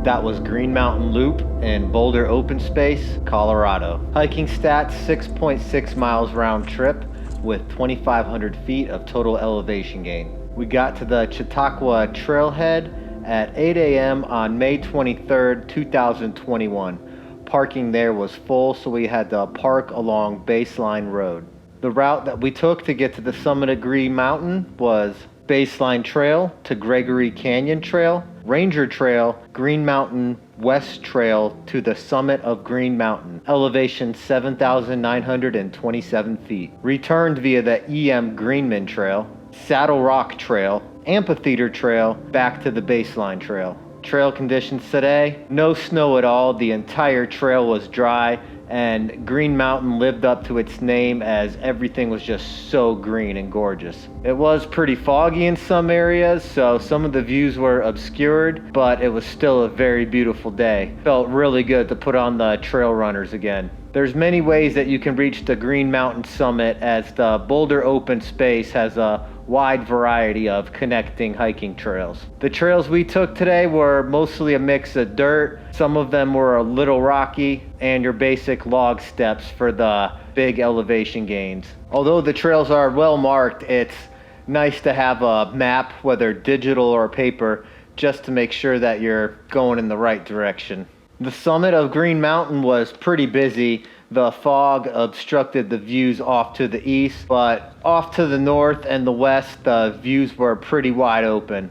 That was Green Mountain Loop in Boulder Open Space, Colorado. Hiking stats, 6.6 miles round trip with 2,500 feet of total elevation gain. We got to the Chautauqua Trailhead at 8 a.m. on May 23rd, 2021. Parking there was full, so we had to park along Baseline Road. The route that we took to get to the summit of Green Mountain was Baseline Trail to Gregory Canyon Trail, Ranger Trail, Green Mountain West Trail to the summit of Green Mountain, elevation 7,927 feet. Returned via the EM Greenman Trail, Saddle Rock Trail, Amphitheater Trail, back to the Baseline Trail. Trail conditions today, no snow at all. The entire trail was dry, and Green Mountain lived up to its name as everything was just so green and gorgeous. It was pretty foggy in some areas, so some of the views were obscured, but it was still a very beautiful day. Felt really good to put on the trail runners again. There's many ways that you can reach the Green Mountain summit, as the Boulder Open Space has a wide variety of connecting hiking trails. The trails we took today were mostly a mix of dirt. Some of them were a little rocky, and your basic log steps for the big elevation gains. Although the trails are well marked, it's nice to have a map, whether digital or paper, just to make sure that you're going in the right direction. The summit of Green Mountain was pretty busy. The fog obstructed the views off to the east, but off to the north and the west, the views were pretty wide open.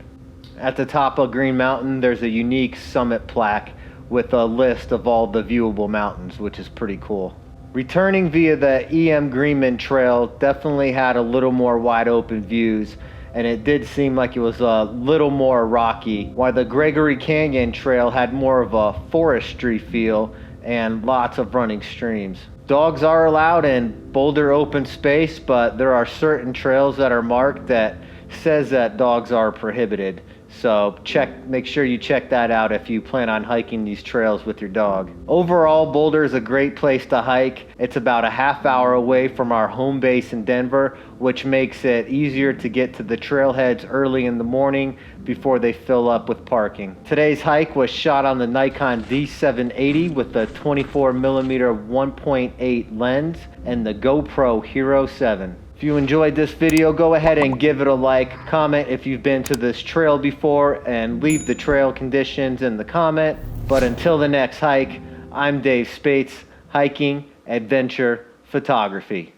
At the top of Green Mountain, there's a unique summit plaque with a list of all the viewable mountains, which is pretty cool. Returning via the EM Greenman Trail definitely had a little more wide open views, and it did seem like it was a little more rocky, while the Gregory Canyon Trail had more of a forestry feel and lots of running streams. Dogs are allowed in Boulder Open Space, but there are certain trails that are marked that says that dogs are prohibited. So make sure you check that out if you plan on hiking these trails with your dog. Overall, Boulder is a great place to hike. It's about a half hour away from our home base in Denver, which makes it easier to get to the trailheads early in the morning before they fill up with parking. Today's hike was shot on the Nikon D780 with the 24mm 1.8 lens and the GoPro Hero 7. If you enjoyed this video, go ahead and give it a like, comment if you've been to this trail before, and leave the trail conditions in the comment. But until the next hike, I'm Dave Spates, hiking, adventure, photography.